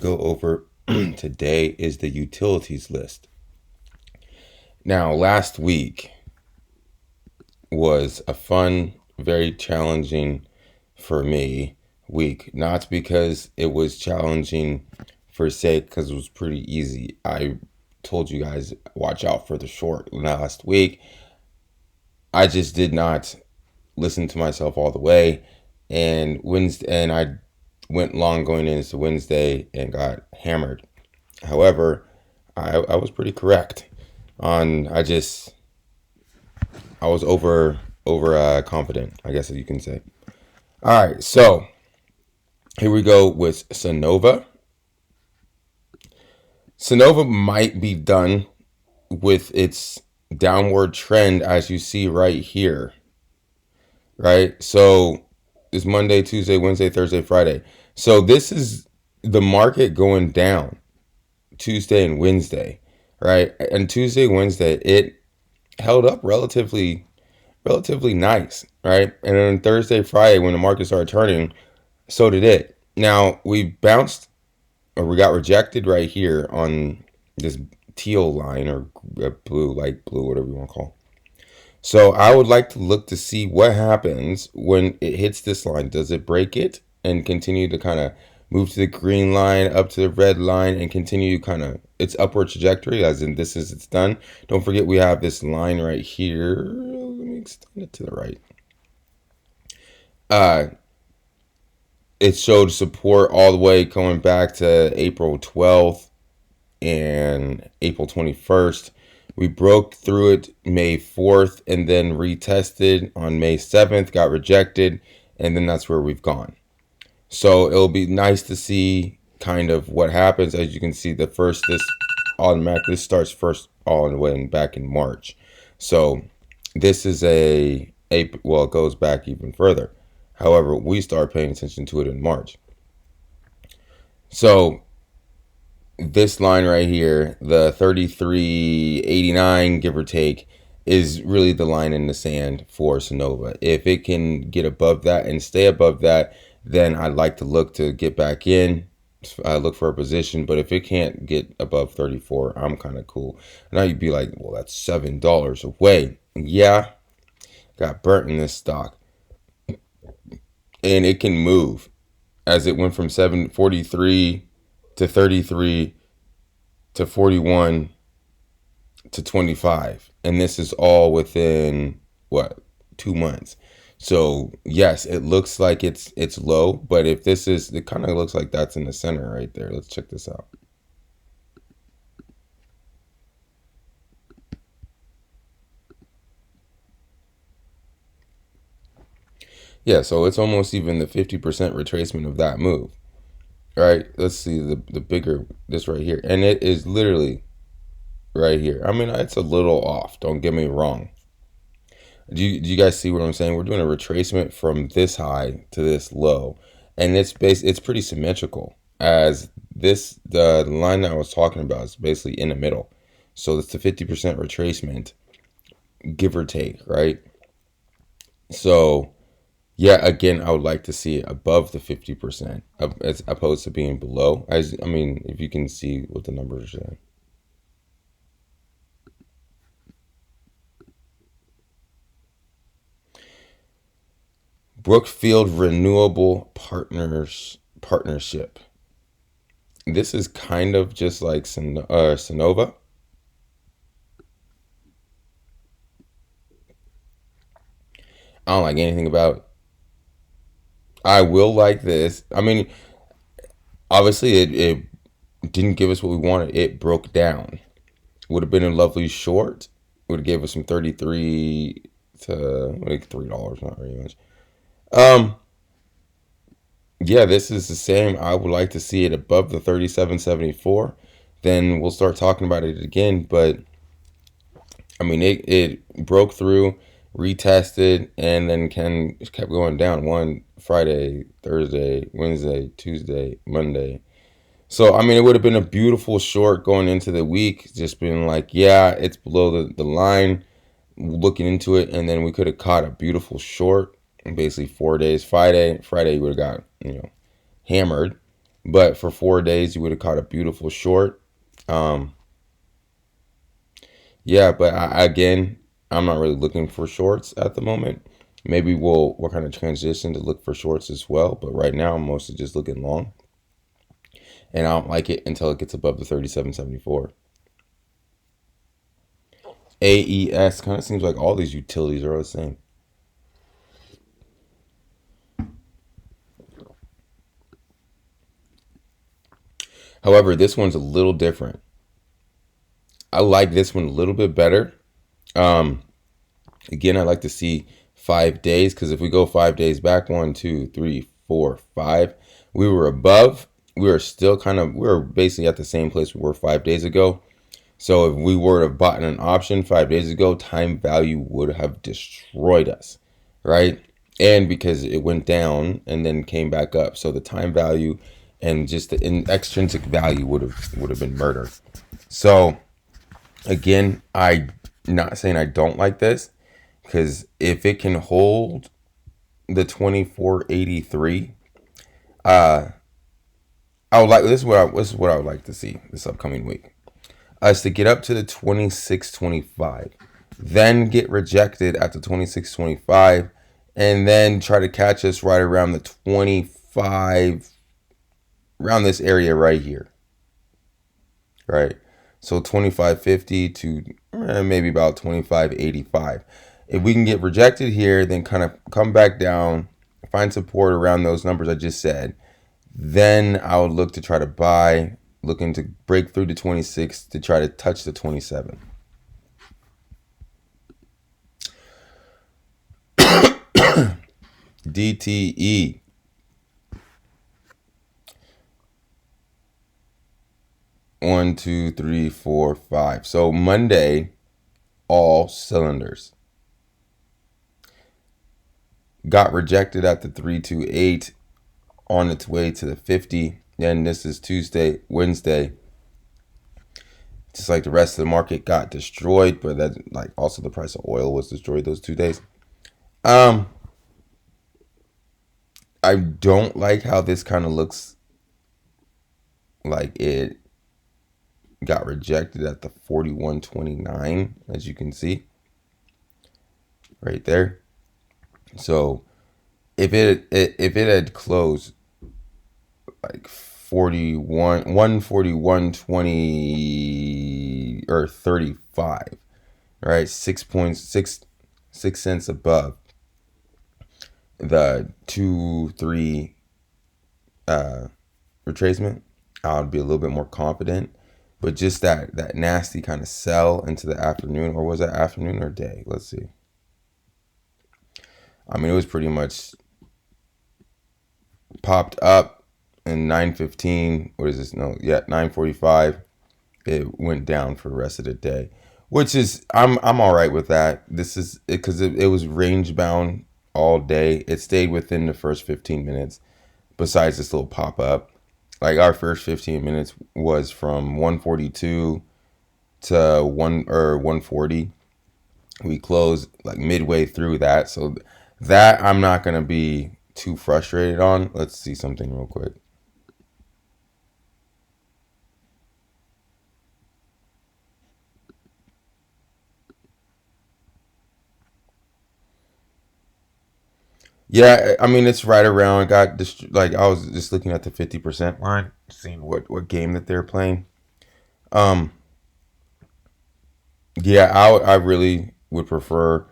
Go over today is the utilities list. Now, last week was a fun, very challenging for me week. Not because it was challenging for sake, because it was pretty easy. I told you guys watch out for the short last week. I just did not listen to myself all the way, and I went long going into Wednesday and got hammered. However, I was pretty correct on. I was over confident, I guess you can say. All right, so here we go with Sonova. Sonova might be done with its downward trend, as you see right here. Right, so it's Monday, Tuesday, Wednesday, Thursday, Friday. So this is the market going down Tuesday and Wednesday, right? And Tuesday, Wednesday, it held up relatively nice, right? And then Thursday, Friday, when the market started turning, so did it. Now we bounced, or we got rejected right here on this teal line, or blue, light blue, whatever you want to call. So I would like to look to see what happens when it hits this line. Does it break it and continue to kind of move to the green line, up to the red line, and continue kind of its upward trajectory, as in this is it's done? Don't forget we have this line right here. Let me extend it to the right. It showed support all the way going back to April 12th and April 21st. We broke through it May 4th and then retested on May 7th, got rejected, and then that's where we've gone. So it'll be nice to see kind of what happens. As you can see, this starts first all the way back in March. So this is well, it goes back even further. However, we start paying attention to it in March. So this line right here, the 33.89, give or take, is really the line in the sand for Sonova. If it can get above that and stay above that, then I'd like to look to get back in, look for a position. But if it can't get above 34, I'm kind of cool. Now you'd be like, well, that's $7 away. Yeah, got burnt in this stock. And it can move, as it went from 743 to 33 to 41 to 25. And this is all within, 2 months. So yes, it looks like it's low, but if this is, it kind of looks like that's in the center right there. Let's check this out. Yeah, so it's almost even the 50% retracement of that move. Right? Let's see the bigger, this right here. And it is literally right here. I mean, it's a little off, don't get me wrong. Do you guys see what I'm saying? We're doing a retracement from this high to this low, and it's pretty symmetrical, as the line that I was talking about is basically in the middle. So it's the 50% retracement, give or take, right? So yeah, again, I would like to see it above the 50%, as opposed to being below. I mean, if you can see what the numbers are saying. Brookfield Renewable Partnership. This is kind of just like Sonova. I don't like anything about it. I will like this. I mean, obviously it didn't give us what we wanted. It broke down. Would have been a lovely short. Would have gave us some 33 to like $3, not very much. Yeah, this is the same. I would like to see it above the 37.74. Then we'll start talking about it again. But I mean, it broke through, retested, and then kept going down. One Friday, Thursday, Wednesday, Tuesday, Monday. So I mean, it would have been a beautiful short going into the week. Just being like, yeah, it's below the line. Looking into it, and then we could have caught a beautiful short. Basically 4 days. Friday you would have got hammered, But for 4 days, you would have caught a beautiful short. Um, yeah, but again, I'm not really looking for shorts at the moment. Maybe we'll kind of transition to look for shorts as well. But right now, I'm mostly just looking long, and I don't like it until it gets above the 37.74. AES kind of seems like all these utilities are the same. However, this one's a little different. I like this one a little bit better. Um, Again, I like to see 5 days, because if we go 5 days back, 1, 2, 3, 4, 5, we were above. We were still we were basically at the same place we were 5 days ago. So if we were to have bought an option 5 days ago, time value would have destroyed us, right? And because it went down and then came back up, so the time value and just the extrinsic value would have been murdered. So again, I'm not saying I don't like this, because if it can hold the 2483, I would like this is what I would like to see this upcoming week. Us to get up to the 2625, then get rejected at the 2625, and then try to catch us right around the 25, around this area right here, right? So 2550 to maybe about 2585. If we can get rejected here, then kind of come back down, find support around those numbers I just said, then I would look to try to buy, looking to break through the 26 to try to touch the 27. DTE. One, two, three, four, five. So Monday, all cylinders. Got rejected at the 328, on its way to the 50. Then this is Tuesday, Wednesday. Just like the rest of the market got destroyed, but that, like, also the price of oil was destroyed those 2 days. I don't like how this kind of looks like it got rejected at the 41.29, as you can see right there. So if it had closed like 141.20 or 35, right, 6.6 cents above the 2-3 retracement, I would be a little bit more confident. But just that nasty kind of sell into the afternoon, or was that afternoon or day? Let's see. I mean, it was pretty much popped up in 9:15. What is this? No, yeah, 9:45. It went down for the rest of the day, which is I'm all right with that. This is because it was range bound all day. It stayed within the first 15 minutes. Besides this little pop up, like our first 15 minutes was from 142 to 140. We closed like midway through that, so that I'm not gonna be too frustrated on. Let's see something real quick. Yeah, I mean it's right around. Got like I was just looking at the 50% line, seeing what game that they're playing. Um, yeah, I really would prefer.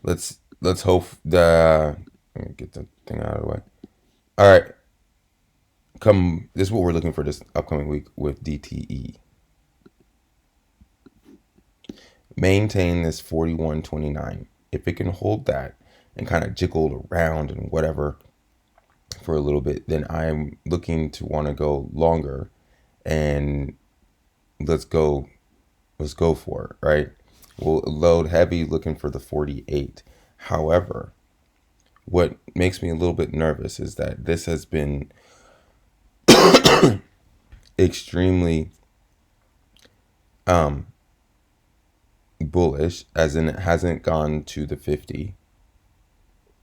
Let's hope let me get the thing out of the way. All right, this is what we're looking for this upcoming week with DTE. Maintain this 41.29. If it can hold that and kind of jiggle around and whatever for a little bit, then I'm looking to want to go longer, and let's go for it, right? We'll load heavy looking for the 48. However, what makes me a little bit nervous is that this has been extremely bullish, as in it hasn't gone to the 50,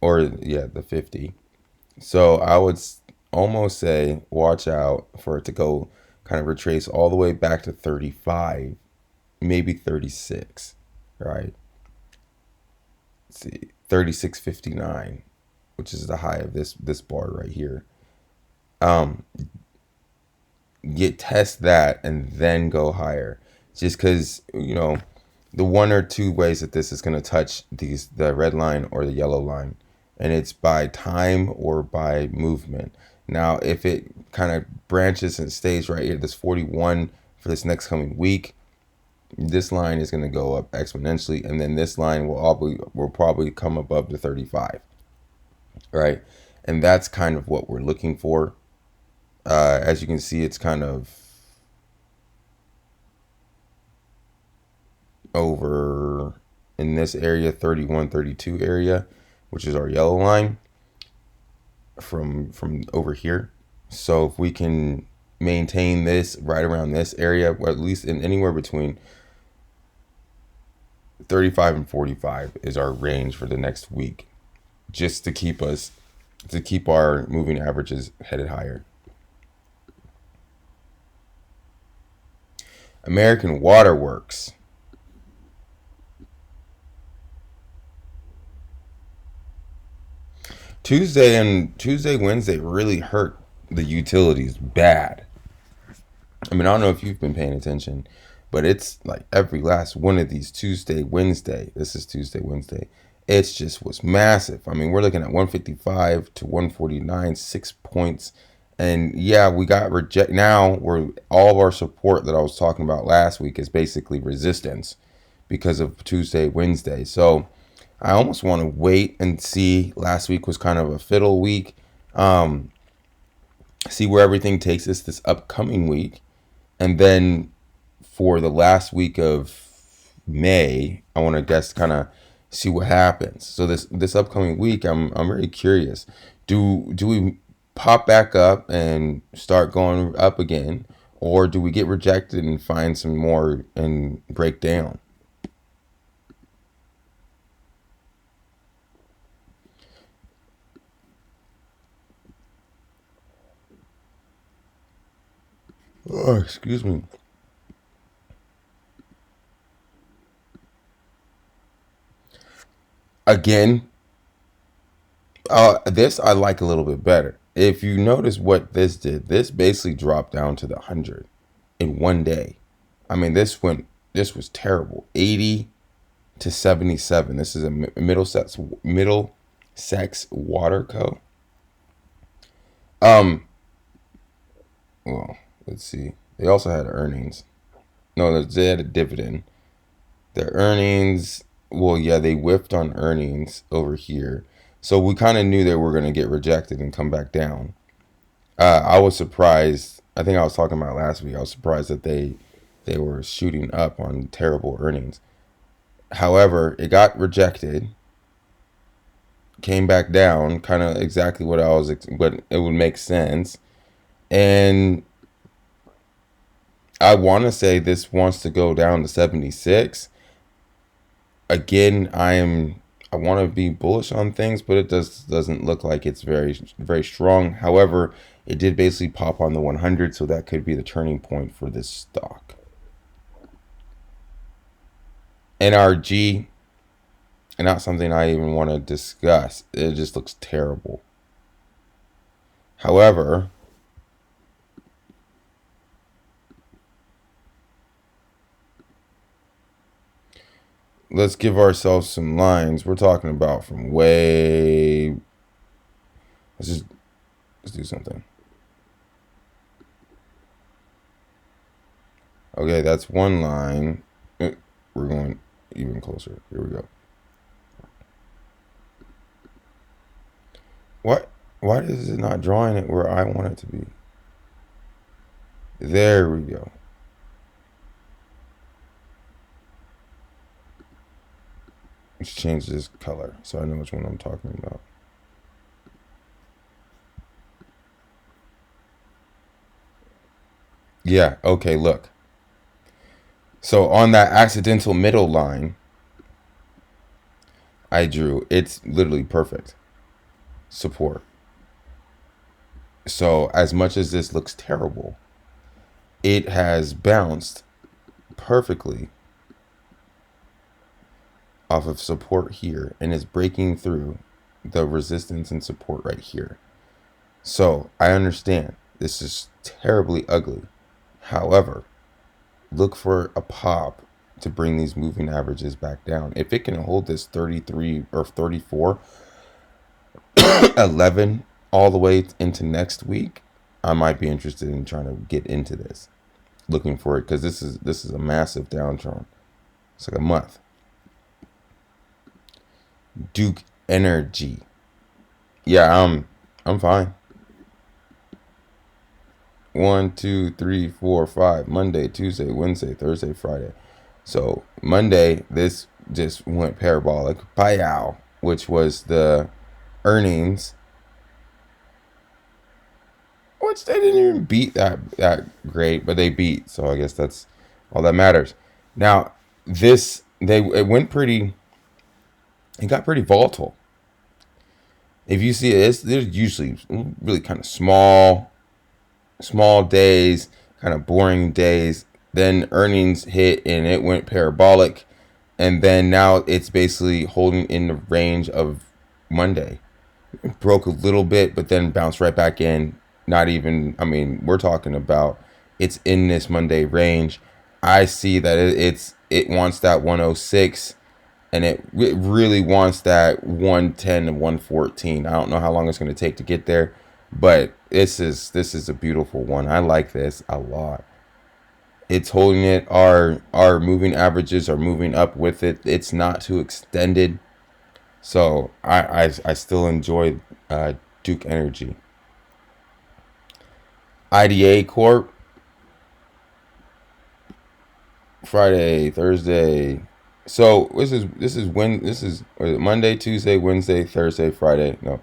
or yeah, the 50. So I would almost say watch out for it to go kind of retrace all the way back to 35, maybe 36, right? Let's see, 36.59, which is the high of this bar right here. Get test that and then go higher, just because the one or two ways that this is going to touch the red line or the yellow line, and it's by time or by movement. Now if it kind of branches and stays right here, this 41 for this next coming week, this line is going to go up exponentially, and then this line will probably come above the 35, right? And that's kind of what we're looking for. As you can see, it's kind of over in this area, 31, 32 area, which is our yellow line from over here. So if we can maintain this right around this area, or at least in anywhere between 35 and 45 is our range for the next week, just to keep our moving averages headed higher. American Waterworks. Tuesday, Wednesday really hurt the utilities bad. I mean, I don't know if you've been paying attention, but it's like every last one of these Tuesday, Wednesday. This is Tuesday, Wednesday. It's just was massive. I mean, we're looking at 155 to 149, 6 points. And yeah, we got reject. Now we're all of our support that I was talking about last week is basically resistance because of Tuesday, Wednesday. So I almost want to wait and see. Last week was kind of a fiddle week. See where everything takes us this upcoming week, and then for the last week of May, I want to just kind of see what happens. So this upcoming week, I'm very curious. Do we pop back up and start going up again, or do we get rejected and find some more and break down? Oh, excuse me. Again, this I like a little bit better. If you notice what this did, this basically dropped down to the 100 in one day. I mean, this was terrible. 80 to 77. This is a Middlesex Water Co. Well, let's see. They also had earnings. No, they had a dividend. Their earnings, well, yeah, they whiffed on earnings over here. So we kind of knew they were going to get rejected and come back down. I was surprised. I think I was talking about last week. I was surprised that they were shooting up on terrible earnings. However, it got rejected, came back down, kind of exactly what but it would make sense. And I want to say this wants to go down to 76. Again, I want to be bullish on things, but it doesn't look like it's very, very strong. However, it did basically pop on the 100, so that could be the turning point for this stock. NRG, and not something I even want to discuss. It just looks terrible. However, let's give ourselves some lines. We're talking about from way. Let's do something. Okay, that's one line. We're going even closer. Here we go. What? Why is it not drawing it where I want it to be? There we go. Let's change this color so I know which one I'm talking about. Yeah, okay, look. So on that accidental middle line, I drew, it's literally perfect. Support. So as much as this looks terrible, it has bounced perfectly off of support here and is breaking through the resistance and support right here. So I understand this is terribly ugly. However, look for a pop to bring these moving averages back down. If it can hold this 33 or 34, 11 all the way into next week, I might be interested in trying to get into this, looking for it, because this is a massive downturn. It's like a month. DUK Energy. Yeah, I'm fine. 1, 2, 3, 4, 5. Monday, Tuesday, Wednesday, Thursday, Friday. So Monday, this just went parabolic. Payow, which was the earnings, which they didn't even beat that great, but they beat. So I guess that's all that matters. Now it got pretty volatile. If you see it, there's usually really kind of small days, kind of boring days. Then earnings hit and it went parabolic, and then now it's basically holding in the range of Monday. It broke a little bit, but then bounced right back in. Not even, I mean, we're talking about it's in this Monday range. I see that it wants that 106, and it really wants that 110 to 114. I don't know how long it's going to take to get there, but this is a beautiful one. I like this a lot. It's holding it. Our moving averages are moving up with it. It's not too extended, so I still enjoy DUK Energy. IDA Corp. Friday, Thursday. So this is Monday, Tuesday, Wednesday, Thursday, Friday. No,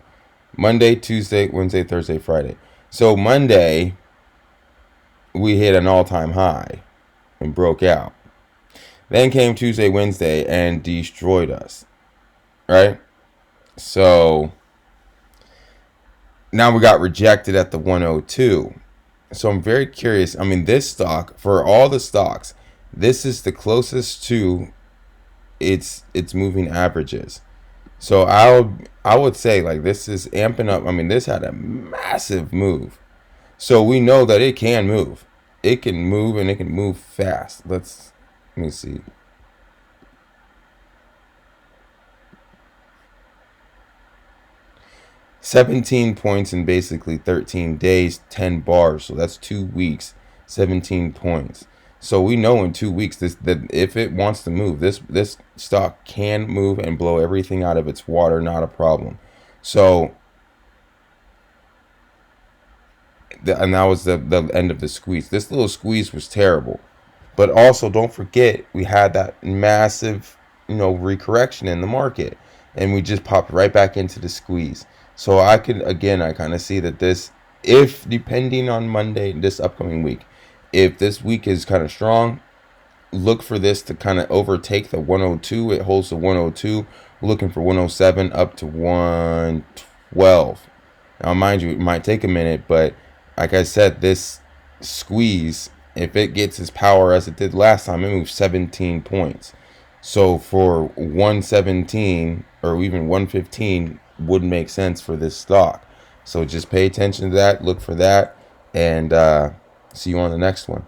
Monday, Tuesday, Wednesday, Thursday, Friday. So Monday, we hit an all-time high and broke out. Then came Tuesday, Wednesday, and destroyed us. Right? So now we got rejected at the 102. So I'm very curious. I mean, this stock, for all the stocks, this is the closest to its moving averages. So I would say, like, this is amping up. I mean, this had a massive move. So we know that it can move. It can move, and it can move fast. Let me see. $17 points in basically 13 days, 10 bars. So that's 2 weeks, 17 points. So we know in 2 weeks that if it wants to move, this stock can move and blow everything out of its water, not a problem. So, and that was the end of the squeeze. This little squeeze was terrible. But also, don't forget, we had that massive, recorrection in the market, and we just popped right back into the squeeze. So I kind of see that this, if depending on Monday, this upcoming week, if this week is kind of strong, look for this to kind of overtake the 102. It holds the 102. We're looking for 107 up to 112. Now, mind you, it might take a minute, but like I said, this squeeze, if it gets as power as it did last time, it moved 17 points. So for 117 or even 115 would make sense for this stock. So just pay attention to that, look for that, and see you on the next one.